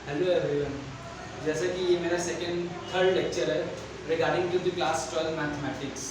Hello everyone, जैसा कि ये मेरा थर्ड लेक्चर है regarding to the class 12 mathematics.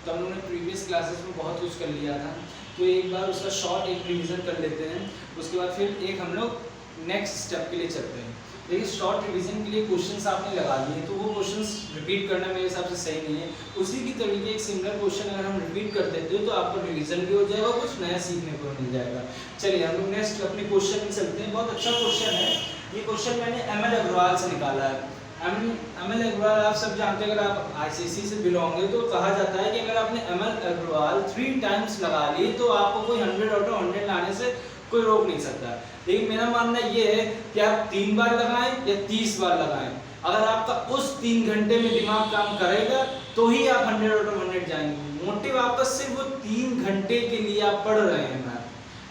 तो हम लोगों ने प्रीवियस क्लासेस में बहुत कुछ कर लिया था, तो एक बार उसका शॉर्ट एक रिवीजन कर लेते हैं। उसके बाद फिर एक हम लोग नेक्स्ट स्टेप के लिए चलते हैं। देखिए, शॉर्ट रिवीजन के लिए क्वेश्चंस आपने लगा लिए, तो वो क्वेश्चंस रिपीट करना मेरे हिसाब से सही नहीं है। उसी की तरीके एक सिमिलर क्वेश्चन अगर हम रिपीट कर देते हो तो आपका रिवीजन भी हो जाएगा, कुछ नया सीखने को मिल जाएगा। चलिए हम लोग नेक्स्ट अपने क्वेश्चन में चलते हैं। बहुत अच्छा क्वेश्चन है ये क्वेश्चन, मैंने एमएल अग्रवाल से निकाला है। एमएल अग्रवाल आप सब जानते हैं, अगर आप आईसीएसई से बिलोंग है तो कहा जाता है कि अगर आपने एमएल अग्रवाल 3 टाइम्स लगा ली तो आपको कोई 100 आउट ऑफ 100 लाने से कोई रोक नहीं सकता। लेकिन मेरा मानना ये है कि आप 3 बार लगाएं या 30 बार लगाएं, अगर आपका उस 3 घंटे में दिमाग काम करेगा तो ही आप 100 आउट ऑफ 100 जाएंगे। मोटिव आपका सिर्फ वो 3 घंटे के लिए आप पढ़ रहे हैं मैथ,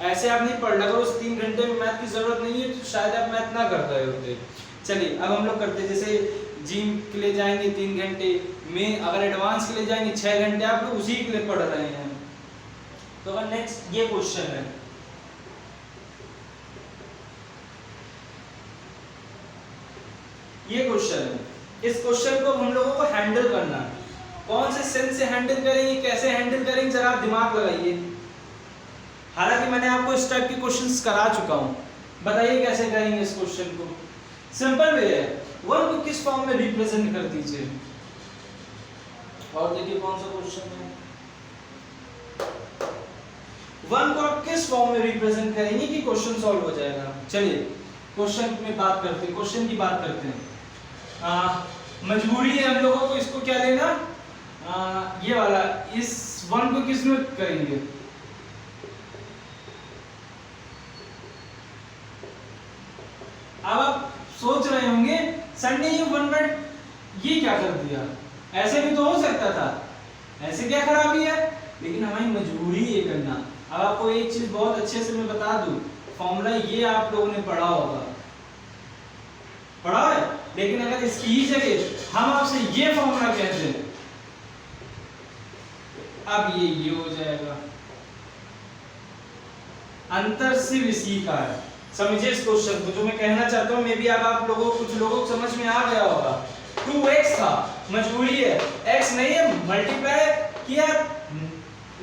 ऐसे आप नहीं पढ़, अगर उस 3 घंटे में मैथ की जरूरत नहीं है तो शायद आप मैथ ना कर रहे होते। चलिए अब हम लोग करते हैं, जैसे जिम के लिए जाएंगे 3 घंटे में, अगर एडवांस के लिए जाएंगे 6 घंटे, आप लोग उसी के लिए पढ़ रहे हैं। तो अगर नेक्स्ट ये क्वेश्चन है, ये क्वेश्चन है, इस क्वेश्चन को हम लोगों को हैंडल करना है। कौन से सेंस से हैंडल करेंगे, कैसे हैंडल करेंगे, जरा आप दिमाग लगाइए। हालांकि मैंने आपको इस टाइप के क्वेश्चंस करा चुका हूं, बताइए कैसे करेंगे इस क्वेश्चन को। सिंपल वे है, 1 को किस फॉर्म में रिप्रेजेंट कर दीजिए। और देखिए कौन सा क्वेश्चन है, 1 को आप किस फॉर्म में रिप्रेजेंट करेंगे कि क्वेश्चन सॉल्व हो जाएगा। चलिए क्वेश्चन में बात करते हैं, क्वेश्चन की बात करते हैं। मजबूरी है हम लोगों को इसको क्या लेना, ये वाला, इस 1 को किस में करेंगे। अब आप सोच रहे होंगे सर ने ये 1 ये क्या कर दिया, ऐसे भी तो हो सकता था, ऐसे क्या खराबी है, लेकिन हमारी मजबूरी ये करना। अब आपको एक चीज बहुत अच्छे से मैं बता दूं, फॉर्मूला ये आप लोगों ने पढ़ा होगा, पढ़ा है, लेकिन अगर इसकी ही जगह हम आपसे ये फॉर्मूला कहते हैं, अब ये हो जाएगा। अंतर सिर्फ इसी का है, समझिए इस क्वेश्चन को जो मैं कहना चाहता हूं। मे बी अब आप लोगों कुछ लोगों को समझ में आ गया होगा। 2x था, मजबूरी है, x नहीं है, मल्टीप्लाई किया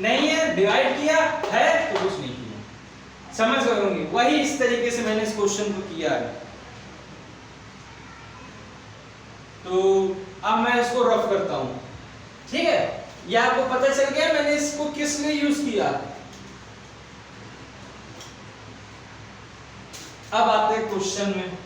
नहीं है, डिवाइड किया है तो कुछ नहीं किया, समझ गए होंगे। वही इस तरीके से मैंने इस क्वेश्चन को किया है। तो अब मैं इसको रफ करता हूं, ठीक है, ये आपको पता चल गया मैंने इसको किस लिए यूज किया। अब आते हैं क्वेश्चन में।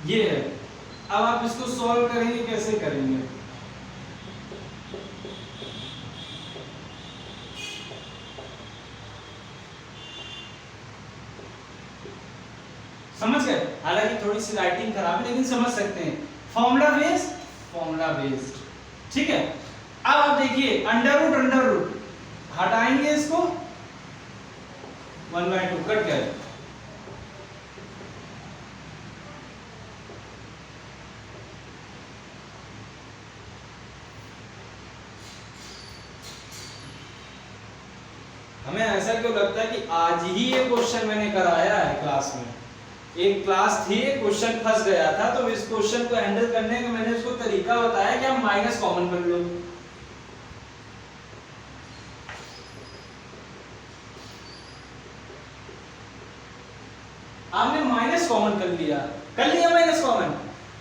ये है, अब आप इसको सॉल्व करेंगे, कैसे करेंगे। समझ गए, हालांकि थोड़ी सी राइटिंग खराब है लेकिन समझ सकते हैं। फॉर्मूला बेस्ड, ठीक है। अब आप देखिए अंडर रूट हटाएंगे, इसको 1/2 कट गए। हमें ऐसा क्यों लगता है कि आज ही ये क्वेश्चन मैंने कराया है क्लास में, एक क्लास थी, क्वेश्चन फंस गया था, तो इस क्वेश्चन को हैंडल करने का मैंने उसको तरीका बताया कि हम माइनस कॉमन कर लो। आपने माइनस कॉमन कर लिया माइनस कॉमन।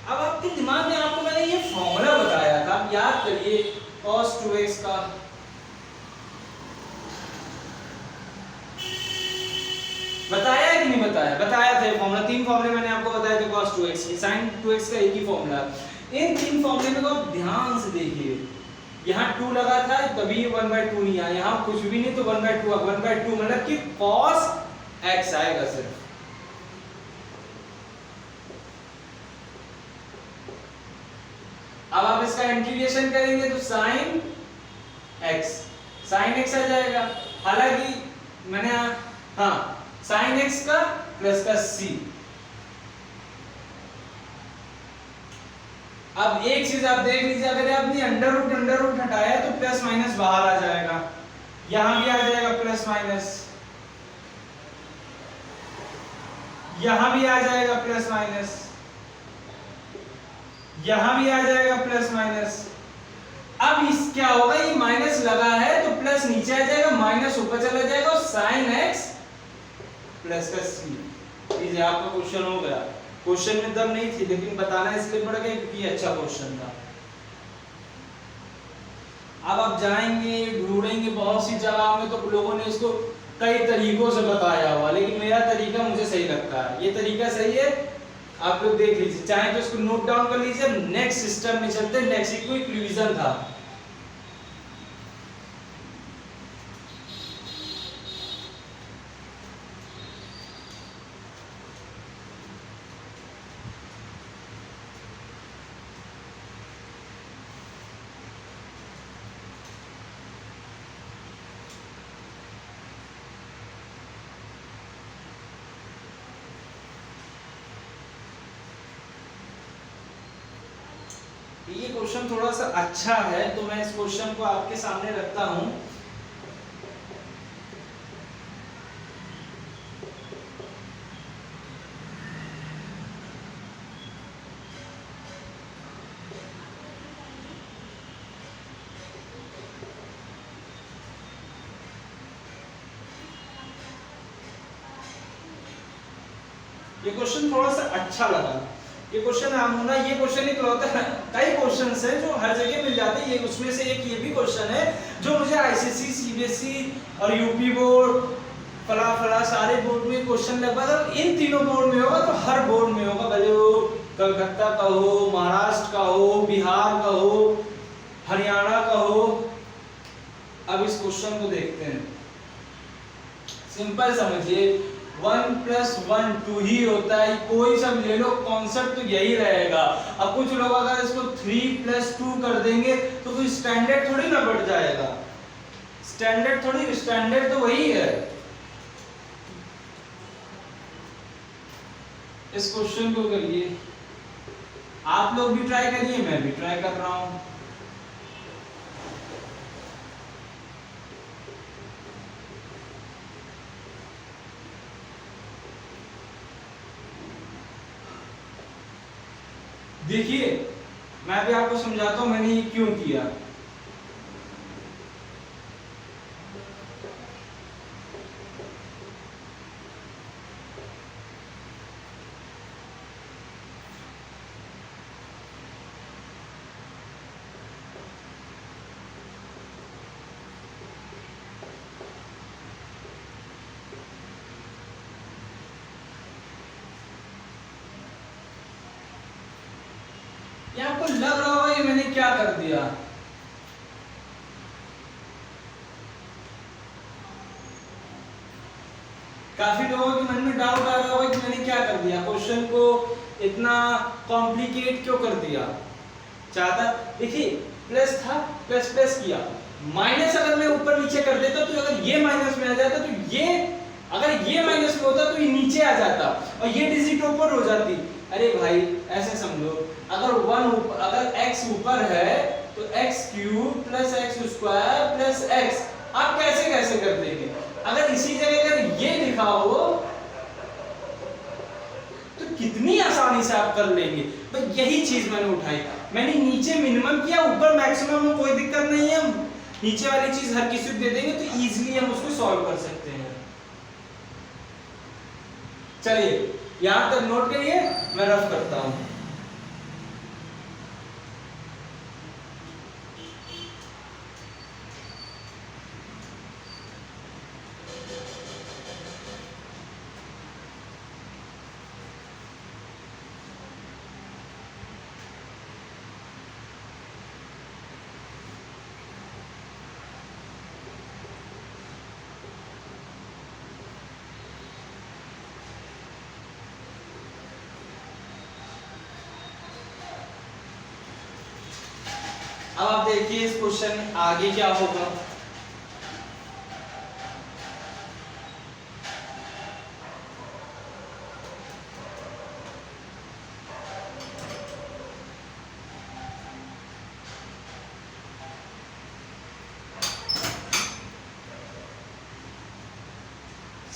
अब आपके दिमाग में आपको मैंने ये फॉर्मूला बताया था, याद करिए, cos 2x का बताया है कि नहीं बताया, बताया था फॉर्मूला। 3 फॉर्मूले मैंने आपको बताए थे cos 2x की, sin 2x का एक ही फॉर्मूला। इन 3 फॉर्मूले को आप ध्यान से देखिए, यहाँ 2 लगा था तभी 1/2 नहीं आया, यहाँ कुछ भी नहीं तो 1/2, 1/2 मतलब कि cos x आएगा सिर्फ। अब आप इसका इंटीग्रेशन करेंगे तो sin x आ जाएगा। हालांकि मैंने sin x का प्लस का c, अब एक चीज आप देख लीजिए, अगर आपने अंडर रूट हटाया तो प्लस माइनस बाहर आ जाएगा, यहां भी आ जाएगा प्लस माइनस, यहां भी आ जाएगा प्लस माइनस, यहां भी आ जाएगा प्लस माइनस। अब इस क्या होगा, ये माइनस लगा है तो प्लस नीचे आ जाएगा, माइनस ऊपर चला जाएगा और साइन एक्स प्लस का सी। ये आपका क्वेश्चन हो गया। क्वेश्चन में दम नहीं थी लेकिन बताना इसलिए पड़ गया क्योंकि अच्छा क्वेश्चन था। अब आप जाएंगे ढूंढेंगे बहुत सी जगह में तो लोगों ने इसको कई तरीकों से बताया हुआ, लेकिन मेरा तरीका मुझे सही लगता है, ये तरीका सही है, आप लोग देख लीजिए, चाहे तो इसको नोट डाउन कर लीजिए। नेक्स्ट सिस्टम में चलते हैं। नेक्स्ट इक्वेशन था, ये क्वेश्चन थोड़ा सा अच्छा है तो मैं इस क्वेश्चन को आपके सामने रखता हूं। ये क्वेश्चन थोड़ा सा अच्छा लगा। ये क्वेश्चन आमुना, ये क्वेश्चन इकलौता है, कई क्वेश्चंस हैं जो हर जगह मिल जाते हैं, ये उसमें से एक ये भी क्वेश्चन है जो मुझे आईसीएसई, सीबीएसई और यूपी बोर्ड फला सारे बोर्ड में क्वेश्चन लगभग इन तीनों बोर्ड में होगा, तो हर बोर्ड में होगा, भले वो कलकत्ता का हो, महाराष्ट्र का हो, बिहार का हो, हरियाणा का हो। अब इस क्वेश्चन को देखते हैं। सिंपल समझिए, 1 + 1 2 ही होता है, कोई सा भी ले लो, कॉन्सेप्ट तो यही रहेगा। अब कुछ लोग अगर इसको 3 + 2 कर देंगे तो कोई स्टैंडर्ड थोड़ी ना बढ़ जाएगा, स्टैंडर्ड तो वही है। इस क्वेश्चन को करिए, आप लोग भी ट्राई करिए, मैं भी ट्राई कर रहा हूं। देखिए मैं भी आपको समझाता हूं मैंने ये क्यों किया। ये आपको लग रहा होगा ये मैंने क्या कर दिया, काफी लोगों के मन में डाउट आ रहा होगा कि मैंने क्या कर दिया, क्वेश्चन को इतना कॉम्प्लिकेट क्यों कर दिया। चाहता देखिए प्लस था, प्लस प्लस किया, माइनस अगर मैं ऊपर नीचे कर देता तो अगर ये माइनस में आ जाता तो ये, अगर ये माइनस में होता तो ये नीचे आ जाता और ये डिजिट ऊपर हो जाती। अरे भाई ऐसे समझो, अगर x ऊपर है तो x³ + x² + x, आप कैसे कर देंगे। अगर इसी जगह अगर ये लिखा हो तो कितनी आसानी से आप कर लेंगे। भाई यही चीज मैंने उठाई, मैंने नीचे मिनिमम किया, ऊपर मैक्सिमम में कोई दिक्कत नहीं है, नीचे वाली चीज हर किसी को दे देंगे तो इजीली हम उसको सॉल्व कर सकते हैं। चलिए यहां तक नोट करिए, मैं रफ करता हूं। अब आप देखिए इस क्वेश्चन आगे क्या होगा।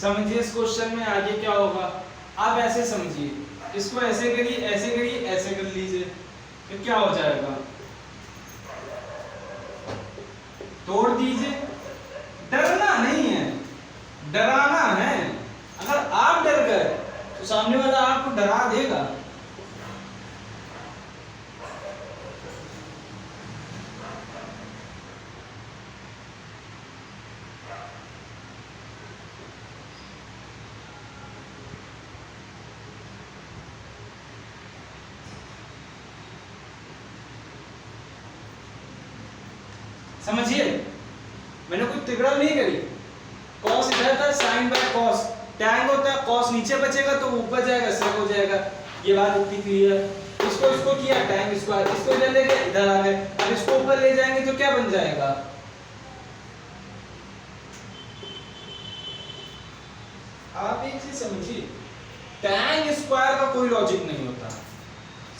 समझिए इस क्वेश्चन में आगे क्या होगा। आप ऐसे समझिए, इसको ऐसे करिए, ऐसे करिए, ऐसे कर लीजिए, तो क्या हो जाएगा, तोड़ दीजिए। डरना नहीं है, डराना है। अगर आप डर गए तो सामने वाला आपको डरा देगा। समझिए, मैंने कोई तिगड़ा नहीं करी। कॉस इधर था, साइन बाय कॉस, टैन होता है, कॉस नीचे बचेगा तो ऊपर जाएगा, सेक हो जाएगा। ये बात इतनी क्लियर। इसको किया टैन स्क्वायर, इसको इधर ले गए, इधर आ गए। अब इसको ऊपर ले जाएंगे तो क्या बन जाएगा, आप एक चीज समझिए, टैन स्क्वायर का कोई लॉजिक नहीं होता।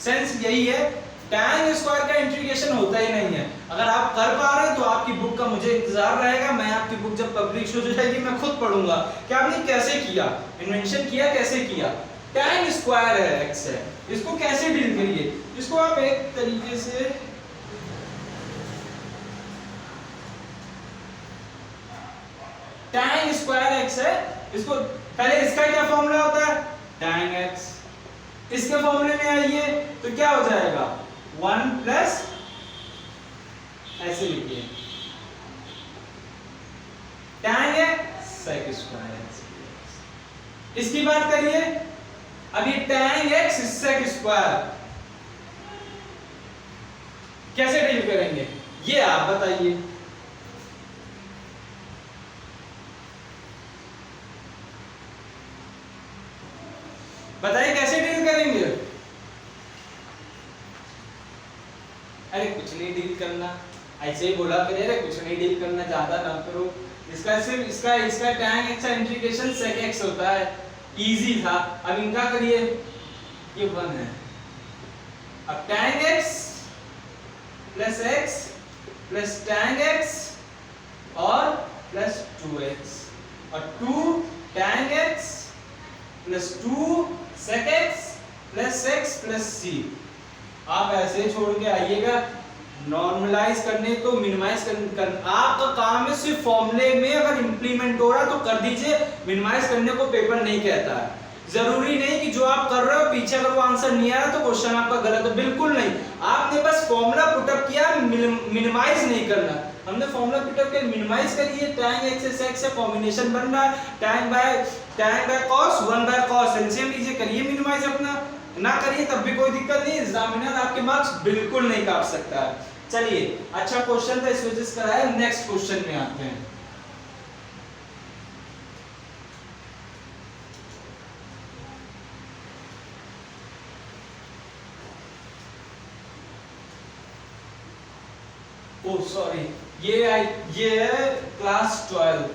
सेंस यही है, टैन स्क्वायर का इंटीग्रेशन होता ही नहीं है। अगर आप कर पा रहे हैं तो आपकी बुक का मुझे इंतजार रहेगा। मैं आपकी बुक जब पब्लिश हो जाएगी मैं खुद पढ़ूंगा कि आपने कैसे किया, इन्वेंशन किया, कैसे किया। टैन स्क्वायर है, एक्स है, इसको कैसे डील करिए। इसको आप एक तरीके से टैन स्क्वायर एक्स है, इसको पहले इसका क्या फॉर्मूला होता है, टैन एक्स। इसके फॉर्मूले में आइए तो क्या हो जाएगा, 1 प्लस, ऐसे लिखिए, tan x sec square x. इसकी बात करिए, अब ये टैन एक्स सेक स्क्वायर कैसे डील करेंगे, ये आप बताइए। बताइए कैसे डील करेंगे। अरे कुछ नहीं डील करना, ऐसे ही बोला करिए, अरे कुछ नहीं डील करना, ज्यादा ना करो। इसका सिर्फ इसका टैन एक्स का इंटीग्रेशन सेक एक्स होता है, इजी था। अब इनका करिए, ये 1 है। अब tan x plus x plus tan x और प्लस 2x और 2 tan x plus 2 sec x plus x plus c. आप ऐसे छोड़ के आइएगा, नॉर्मलाइज करने तो मिनिमाइज कर आपका काम है। सिर्फ फॉर्मूले में अगर इंप्लीमेंट हो रहा तो कर दीजिए, मिनिमाइज करने को पेपर नहीं कहता है। जरूरी नहीं कि जो आप कर रहे हो पीछे अगर वो आंसर नहीं आ रहा तो क्वेश्चन आपका गलत है, बिल्कुल नहीं। आपने बस फॉर्मूला पुटअप किया, मिनिमाइज नहीं करना। हमने फॉर्मूला पुटअप किया, मिनिमाइज करिए, tan x से x से कॉम्बिनेशन बन रहा है, tan by cos 1 by cos, LCM लीजिए, करिए मिनिमाइज अपना। ना करिए तब भी कोई दिक्कत नहीं, एग्जामिनर आपके मार्क्स बिल्कुल नहीं काट सकता है। चलिए, अच्छा क्वेश्चन था इस वजह से कराया। नेक्स्ट क्वेश्चन में आते हैं। ओह सॉरी, ये है क्लास 12।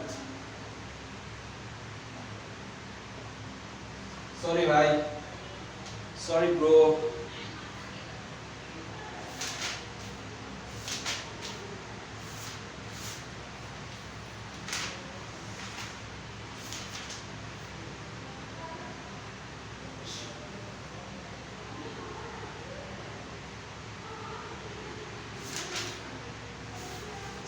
सॉरी भाई, सॉरी ब्रो।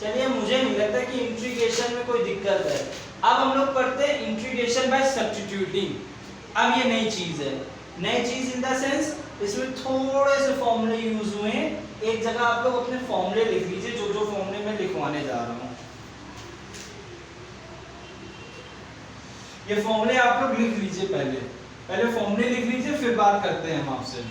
चलिए, मुझे नहीं लगता कि इंटीग्रेशन में कोई दिक्कत है। अब हम लोग पढ़ते हैं इंटीग्रेशन बाय सब्स्टिट्यूटिंग। अब ये नई चीज है, नई चीज इन द सेंस इसमें थोड़े से फॉर्मूले यूज हुए हैं। एक जगह आप लोग अपने फॉर्मूले लिख लीजिए, जो जो फॉर्मूले मैं लिखवाने जा रहा हूँ। ये फॉर्मूले आप लोग लिख लीजिए, पहले फॉर्मूले लिख लीजिए, फिर बात करते हैं हम आपसे।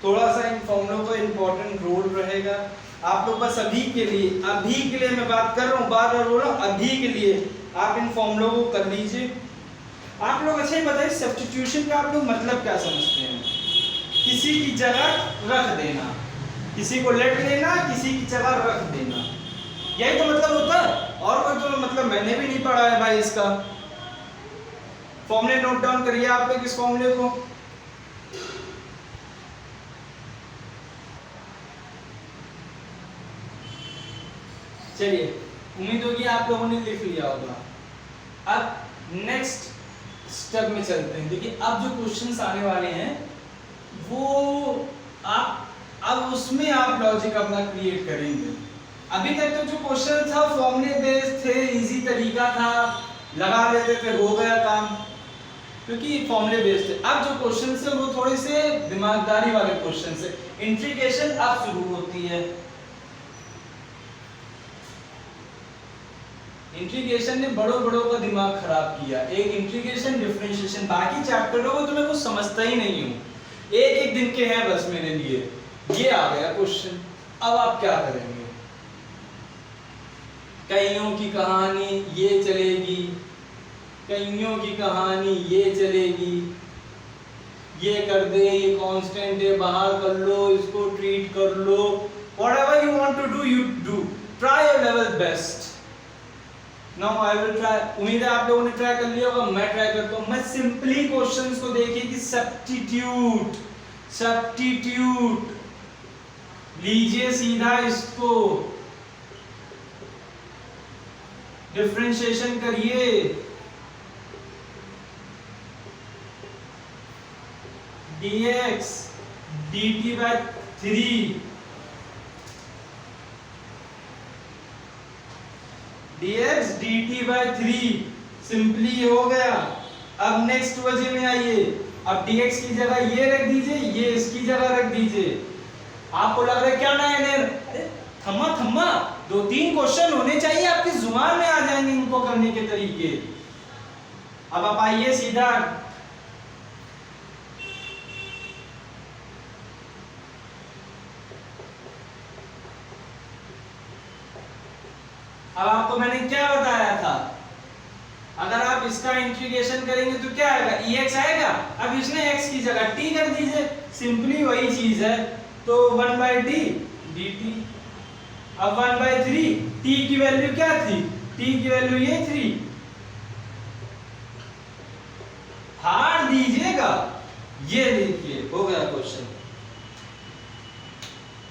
थोड़ा सा इन फॉर्मूलों का इंपॉर्टेंट रोल रहेगा आप लोग बस अभी के लिए मैं बात कर रहा हूँ, बार बार बोल रहा हूँ, अभी के लिए आप इन फॉर्मूलों को कर लीजिए। आप लोग अच्छा ही बताइए सब्स्टिट्यूशन का आप लोग मतलब क्या समझते हैं? किसी की जगह रख देना, किसी को लेट लेना, किसी की जगह रख देना, यही तो मतलब होता है। और कोई तो मतलब मैंने भी नहीं पढ़ा है भाई इसका। फॉर्मूले नोट डाउन करिए आप लोग इस फॉर्मूले को। चलिए, उम्मीद होगी आप लोगों ने लिख लिया होगा। अब नेक्स्ट स्टेप में चलते हैं। देखिए अब जो क्वेश्चंस आने वाले हैं वो आप अब उसमें आप लॉजिक अपना क्रिएट करेंगे। अभी तक तो जो क्वेश्चन था फॉर्मूले बेस्ड थे, इजी तरीका था, लगा लेते थे, हो गया काम, क्योंकि फॉर्मूले बेस्ड थे। अब जो क्वेश्चन है वो थोड़े से दिमागदारी वाले क्वेश्चन है। इंटीग्रेशन अब शुरू होती है। इंटीग्रेशन ने बड़ों का दिमाग खराब किया। एक इंटीग्रेशन, डिफरेंशिएशन, बाकी चैप्टरों को तो मैं कुछ समझता ही नहीं हूँ, एक एक दिन के हैं बस मेरे लिए। ये आ गया क्वेश्चन, अब आप क्या करेंगे? कईयों की कहानी ये चलेगी, कईयों की कहानी ये चलेगी, ये कर दे, ये कांस्टेंट है, बाहर कर लो, इसको ट्रीट कर लो, whatever you want to do, you do. Try your level best. Now I will try. उम्मीद है आप लोगों ने ट्राई कर लिया होगा, मैं ट्राई करता हूँ। मैं सिंपली क्वेश्चंस को देखिए कि सब्स्टिट्यूट लीजिए सीधा इसको, डिफरेंशिएशन करिए, dx dt by 3 dx dt by 3 simply हो गया। अब नेक्स्ट वजह में आइए। अब dx की जगह ये रख दीजिए, ये इसकी जगह रख दीजिए। आपको लग रहा है क्या नया नया? अरे थम्मा 2-3 क्वेश्चन होने चाहिए, आपकी जुबान में आ जाएंगे इनको करने के तरीके। अब आप आइए सीधा, अब आपको मैंने क्या बताया था, अगर आप इसका इंटीग्रेशन करेंगे तो क्या आएगा? ex आएगा। अब इसने x की जगह t कर दीजिए, सिंपली वही चीज है। तो 1/d dt। अब 1/3, t की वैल्यू क्या थी? t की वैल्यू ये 3, हार दीजिएगा। ये देखिए हो गया क्वेश्चन।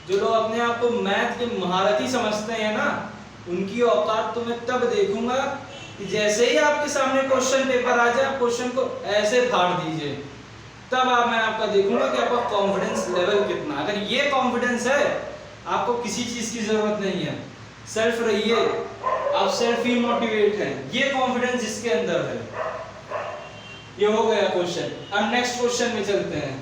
जो लोग अपने आप को मैथ के महारथी समझते हैं ना, उनकी औकात तो मैं तब देखूंगा कि जैसे ही आपके सामने क्वेश्चन पेपर आ जाए, क्वेश्चन को ऐसे फाड़ दीजिए, तब मैं आपका देखूंगा कि आपका कॉन्फिडेंस लेवल कितना। अगर ये कॉन्फिडेंस है, आपको किसी चीज की जरूरत नहीं है, सेल्फ रहिए, आप सेल्फ ही मोटिवेट हैं, ये कॉन्फिडेंस जिसके अंदर है। ये हो गया क्वेश्चन। अब नेक्स्ट क्वेश्चन में चलते हैं।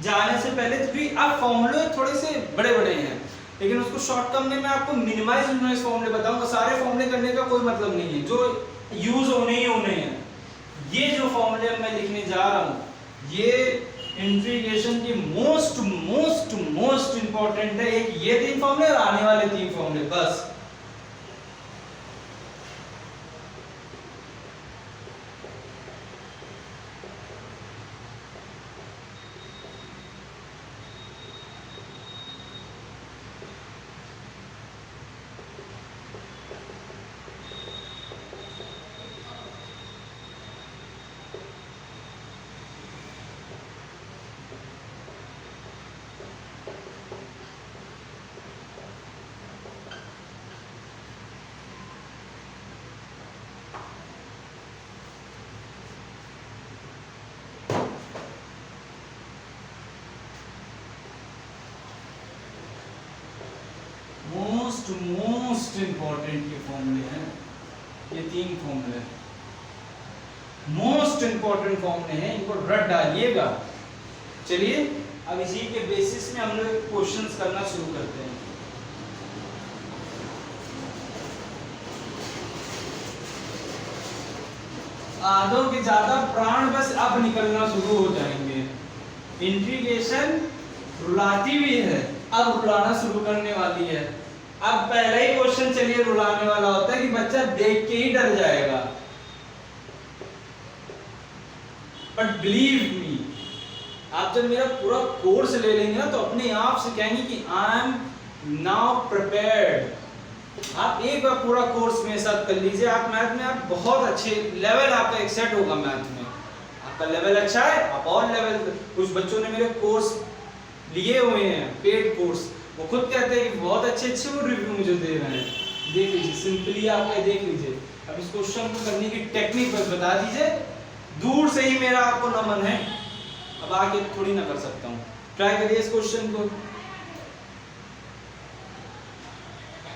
जाने से पहले तो भी आप फॉर्मूले थोड़े से बड़े हैं, लेकिन उसको शॉर्ट टर्म में मैं आपको मिनिमाइज फॉर्मूले बताऊंगा। सारे फॉर्मूले करने का कोई मतलब नहीं है, जो यूज होने ही होने हैं। ये जो फॉर्मूले मैं लिखने जा रहा हूँ, ये इंटीग्रेशन की मोस्ट इंपॉर्टेंट है। एक ये 3 फॉर्मूले और आने वाले 3 फॉर्मूले, बस। मोस्ट इंपॉर्टेंट के फॉर्मूले हैं ये 3 फॉर्मूले, मोस्ट इंपॉर्टेंट फॉर्मूले हैं, इनको रट डालिएगा। चलिए अब इसी के बेसिस में हम लोग क्वेश्चंस करना शुरू करते हैं। आधों के ज्यादा प्राण बस अब निकलना शुरू हो जाएंगे। इंट्रीगेशन रुलाती भी है, अब रुलाना शुरू करने वाली है। अब पहला ही क्वेश्चन चलिए रुलाने वाला होता है कि बच्चा देख के ही डर जाएगा। बट बिलीव मी, आप जब मेरा पूरा कोर्स ले लेंगे ना तो अपने आप से कहेंगे कि आई एम नाउ प्रिपेयर्ड। आप एक बार पूरा कोर्स मेरे साथ कर लीजिए, आप मैथ में आप बहुत अच्छे लेवल आपका एक सेट होगा। मैथ में आपका लेवल अच्छा है, आप और लेवल। कुछ बच्चों ने मेरे कोर्स लिए हुए हैं, पेड कोर्स, वो खुद कहते हैं कि बहुत अच्छे अच्छे वो रिव्यू मुझे दे रहे हैं। देख लीजिए, सिंपली आप देख लीजिए। अब इस क्वेश्चन को करने की टेक्निक बस बता दीजिए। दूर से ही मेरा आपको नमन है, अब आके थोड़ी ना कर सकता हूँ। ट्राई करिए इस क्वेश्चन को।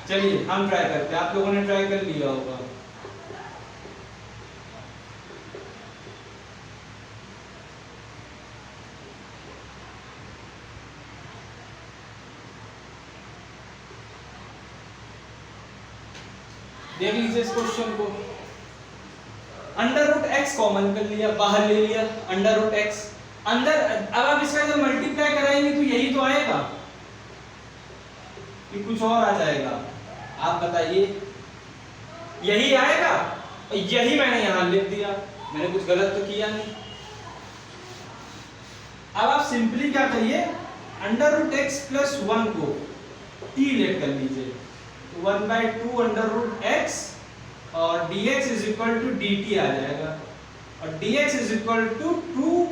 चलिए हम ट्राई करते हैं, आप लोगों ने ट्राई कर लिया होगा। देख लीजिए इस क्वेश्चन को। अंडर रूट एक्स कॉमन कर लिया, बाहर ले लिया अंडर रूट एक्स अंदर। अब आप इसका जब मल्टीप्लाई कराएंगे तो यही तो आएगा कि कुछ और आ जाएगा? आप बताइए, यही आएगा? यही मैंने यहां लिख दिया, मैंने कुछ गलत तो किया नहीं। अब आप सिंपली क्या करिए, अंडर रूट एक्स प्लस 1 को t लेट कर लीजिए, 1/2 अंडर रूट एक्स और dx is equal to dt आ जाएगा, और dx is equal to 2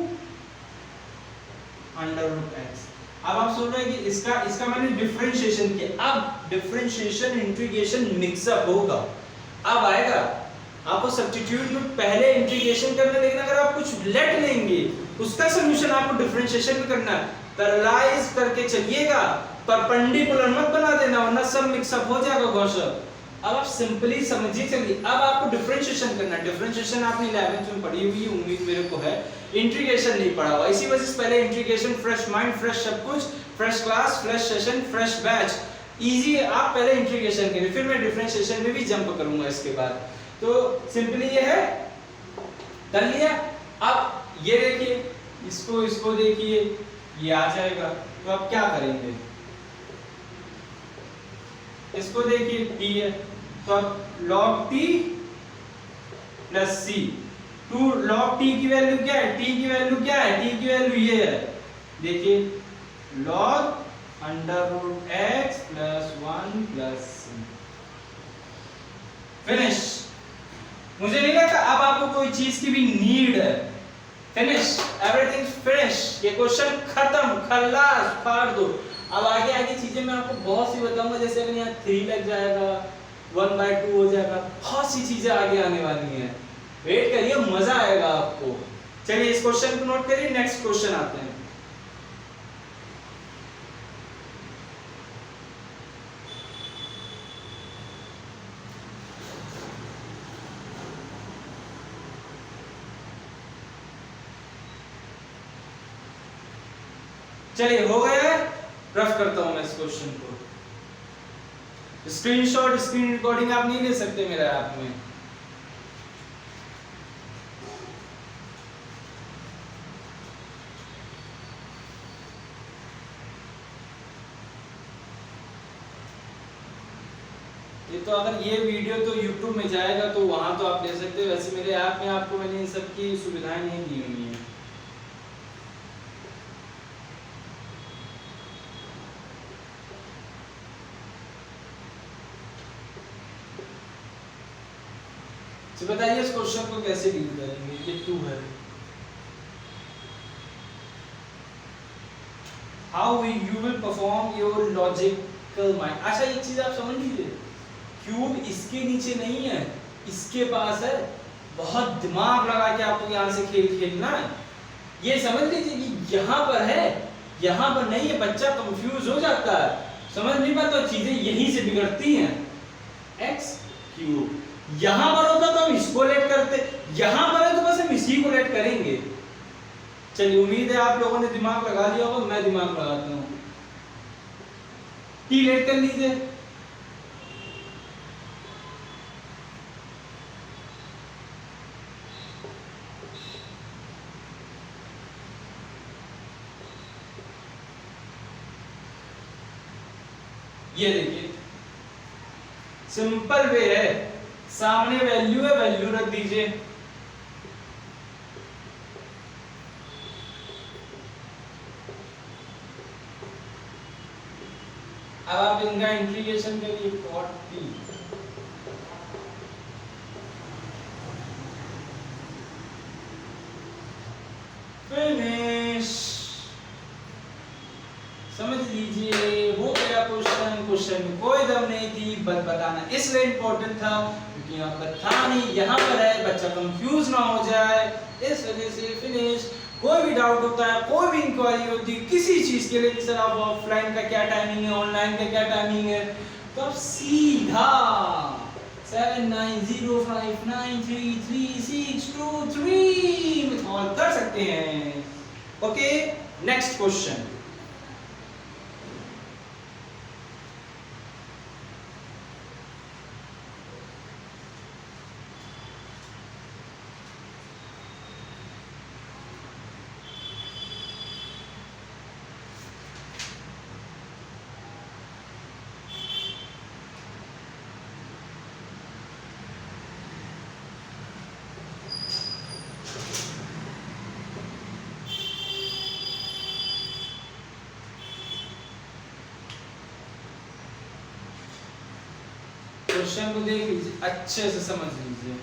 under root x. अब आप सुन रहे हैं कि इसका मैंने डिफरेंशिएशन किया। अब डिफरेंशिएशन इंटीग्रेशन मिक्सअप होगा, अब आएगा। आपको सब्स्टिट्यूट में पहले इंटीग्रेशन करना, लेकिन अगर आप कुछ लेट लेंगे उसका सॉल्यूशन आपको डिफरेंशिएशन में करना है। पैरेललाइज करके चलिएगा, परपेंडिकुलर मत बना देना, वरना सब मिक्सअप हो जाएगा गौशल। अब आप सिंपली समझिए। चलिए अब आपको डिफरेंशिएशन करना है। डिफरेंशिएशन आपने 11th में पढ़ी हुई है, उम्मीद मेरे को है। इंटीग्रेशन नहीं पढ़ा हुआ, इसी वजह से पहले इंटीग्रेशन, फ्रेश माइंड, फ्रेश सब कुछ, fresh class, fresh session, fresh batch, easy. आप पहले इंटीग्रेशन करिए, फिर मैं डिफरेंशिएशन में भी जंप करूंगा इसके बाद। तो सिंपली ये है, कर लिया। अब ये देखिए, इसको देखिए, ये आ जाएगा। तो अब क्या करेंगे, इसको देखिए t है, तो अब log t plus c, 2 log t की वैल्यू क्या है, t की वैल्यू क्या है, t की वैल्यू ये है, देखिए log under root x plus 1 plus c। Finish. मुझे नहीं लगता अब आपको कोई चीज की भी नीड है। Finish, everything finish. ये क्वेश्चन खत्म, खल्लास, फाड़ दो। अब आगे चीजें मैं आपको बहुत सी बताऊंगा, जैसे अगर यहाँ 3 लग जाएगा, 1/2 हो जाएगा, बहुत सी चीजें आगे आने वाली हैं। वेट करिए, मजा आएगा आपको। चलिए इस क्वेश्चन को नोट करिए, नेक्स्ट क्वेश्चन आते हैं। चलिए हो गया है, रफ करता हूं मैं इस क्वेश्चन को। स्क्रीनशॉट, स्क्रीन रिकॉर्डिंग आप नहीं ले सकते मेरे ऐप में। ये तो अगर ये वीडियो तो YouTube में जाएगा तो वहां तो आप ले सकते हैं, वैसे मेरे ऐप में आपको मैंने इन सब की सुविधाएं नहीं दी हुई हैं। तो बताइए इस क्वेश्चन को कैसे डील करेंगे। ये 2 है। How you will perform your logical mind. अच्छा एक चीज आप समझ लीजिए, क्यूब इसके नीचे नहीं है, इसके पास है। बहुत दिमाग लगा के आपको यहाँ से खेलना है। ये समझ लीजिए कि यहाँ पर है, यहाँ पर नहीं है। बच्चा कंफ्यूज हो जाता है, समझ नहीं पाता, चीजें यहीं से बिगड़ती हैं। एक्स क्यूब यहाँ पर होता तो हम इसको लेट करते, यहाँ पर है तो बस हम इसी को लेट करेंगे। चलिए उम्मीद है आप लोगों ने दिमाग लगा लिया होगा, मैं दिमाग लगाता हूँ। टी लेट कर लीजिए। ये देखिए सिंपल वे है, सामने वैल्यू है, वैल्यू रख दीजिए। अब आप इनका इंटीग्रेशन करिए, 40 फिनिश। समझ लीजिए वो गया क्वेश्चन। क्वेश्चन में कोई दम नहीं थी, बस बताना इसलिए इंपॉर्टेंट था क्योंकि यहाँ पर था नहीं, यहाँ पर है, बच्चा कंफ्यूज ना हो जाए, इस वजह से फिनिश। कोई भी डाउट होता है, कोई भी इंक्वायरी होती है किसी चीज के लिए कि सर आप ऑफलाइन का क्या टाइमिंग है, ऑनलाइन का क्या टाइमिंग है, तो आप सीधा 7905933623 में कॉल कर सकते हैं। Okay, next question. क्वेश्चन को देख लीजिए, अच्छे से समझ लीजिए।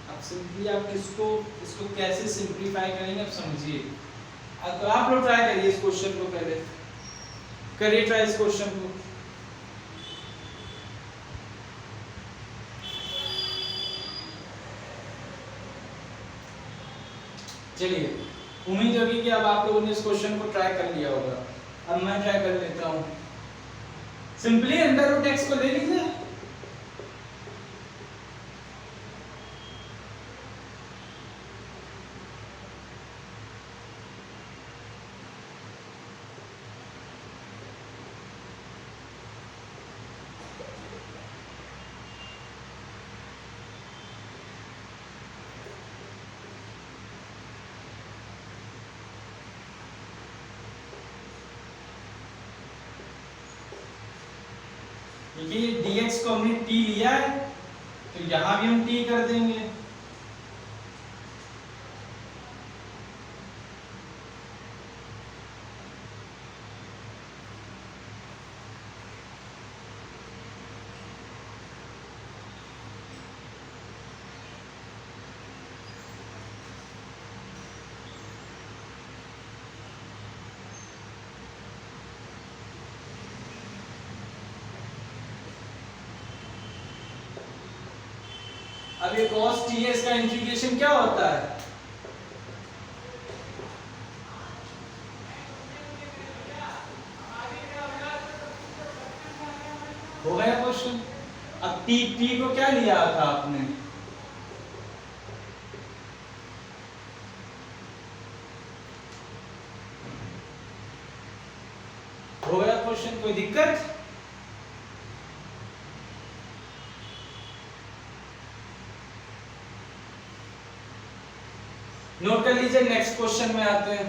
अब सिंपली आप इसको कैसे सिंपलीफाई करेंगे आप समझिए। अब तो आप लोग ट्राई करिए इस क्वेश्चन को, पहले करिए ट्राई इस क्वेश्चन को। चलिए उम्मीद होगी कि अब आप लोगों ने इस क्वेश्चन को ट्राई कर लिया होगा। अब मैं ट्राई कर लेता हूँ। सिंपली अंडर रूट एक्स को ले लीजिए, ये dx को हमने t लिया है तो यहां भी हम t कर देंगे। अब ये cos ts का इंटीग्रेशन क्या होता है? हो गया क्वेश्चन। अब t को क्या लिया था आपने? हो गया क्वेश्चन, कोई दिक्कत? नोट कर लीजिए, नेक्स्ट क्वेश्चन में आते हैं।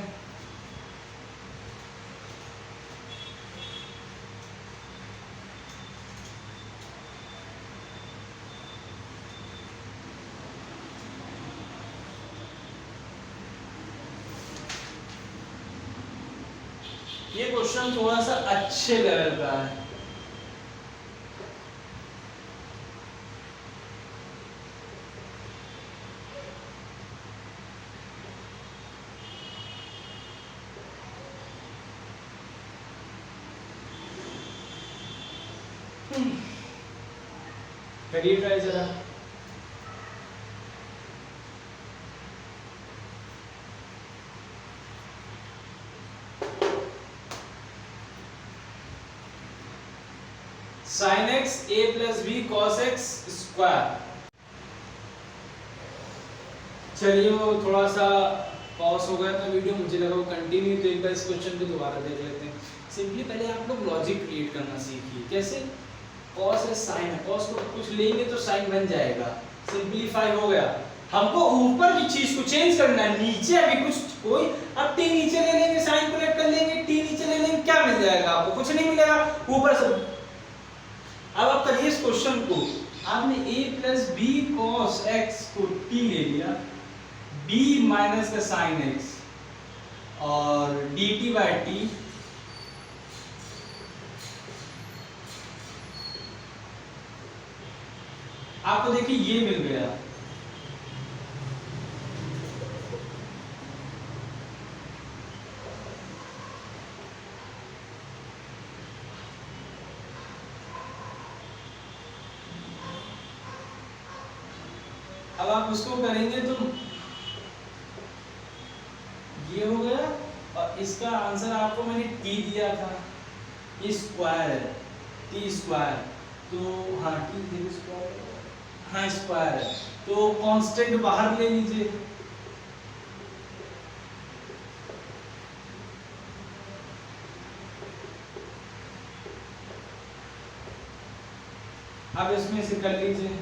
ये क्वेश्चन थोड़ा सा अच्छे लेवल का है। करिए ट्राई जरा। sin x a plus b cos x square. चलिए वो थोड़ा सा पॉज हो गया था वीडियो, मुझे लगा वो कंटिन्यू, तो एक बार इस क्वेश्चन को दोबारा देख लेते हैं। सिंपली पहले आप लोग लॉजिक क्रिएट करना सीखिए। कैसे? कॉस है साइन है, कॉस को कुछ लेंगे तो साइन बन जाएगा, सिंपलीफाई हो गया। हमको ऊपर की चीज को चेंज करना है, नीचे अभी कुछ कोई, अब टी नीचे ले लेंगे, साइन को लेट कर लेंगे, टी नीचे ले लेंगे, क्या मिल जाएगा आपको? कुछ नहीं मिलेगा, ऊपर से। अब आप करिए इस क्वेश्चन को, आपने a plus b cos x को t ले लिया, b माइनस का साइन x और dt बाय टी, आपको देखिए ये मिल गया। अब आप उसको करेंगे तो ये हो गया, और इसका आंसर आपको मैंने t दिया था, ये स्क्वायर है, t स्क्वायर, तो हाँ t स्क्वायर, हाँ स्क्वायर है, तो कांस्टेंट बाहर ले लीजिए। अब इसमें से कर लीजिए,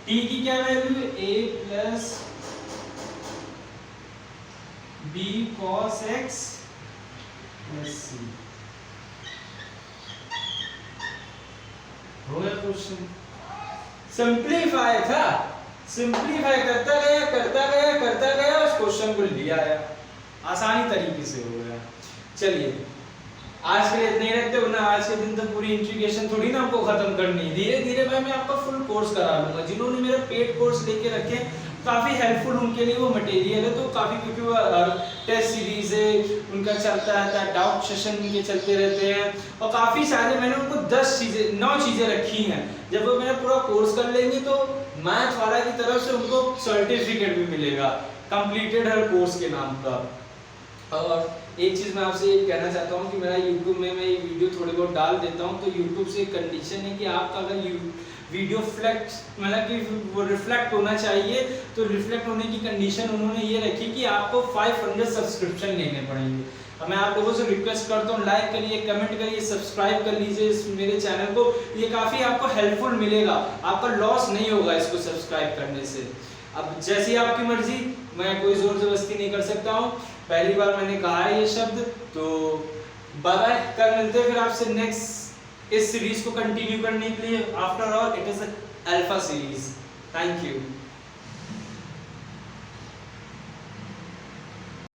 t की क्या वैल्यू है? a plus b cos x plus c। हो गया क्वेश्चन, सिंपलीफाई था, सिंपलीफाई करता गया उस क्वेश्चन को लिया आया, आसानी तरीके से हो गया। चलिए आज के लिए इतना ही रखते हो ना, आज के दिन तक पूरी इंटीग्रेशन थोड़ी ना आपको खत्म करनी, धीरे धीरे भाई मैं आपका फुल कोर्स करा लूंगा। जिन्होंने मेरा पेड कोर्स लेके रखे काफ़ी हेल्पफुल उनके लिए वो मटेरियल है, तो काफ़ी, क्योंकि वो टेस्ट सीरीज है उनका चलता रहता है, डाउट सेशन उनके चलते रहते हैं, और काफ़ी सारे मैंने उनको 9 चीज़ें रखी हैं। जब वो मेरा पूरा कोर्स कर लेंगे तो मैथ वाला की तरफ से उनको सर्टिफिकेट भी मिलेगा कंप्लीटेड हर कोर्स के नाम का। और एक चीज़ मैं आपसे ये कहना चाहता हूँ कि मेरा YouTube में मैं ये वीडियो थोड़े बहुत डाल देता हूँ, तो YouTube से एक कंडीशन है कि आपका अगर वीडियो मतलब कि वो रिफ्लेक्ट होना चाहिए, तो रिफ्लेक्ट होने की कंडीशन उन्होंने ये रखी कि आपको 500 सब्सक्रिप्शन लेने पड़ेंगे। अब मैं आप लोगों से रिक्वेस्ट करता हूँ, लाइक करिए, कमेंट करिए, सब्सक्राइब कर लीजिए इस मेरे चैनल को, ये काफ़ी आपको हेल्पफुल मिलेगा, आपका लॉस नहीं होगा इसको सब्सक्राइब करने से। अब जैसी आपकी मर्जी, मैं कोई जोर जबरदस्ती नहीं कर सकता हूँ, पहली बार मैंने कहा है ये शब्द, तो बाय बाय, कल मिलते हैं फिर आपसे नेक्स्ट इस सीरीज को कंटिन्यू करने के लिए। After all it is alpha series. Thank you.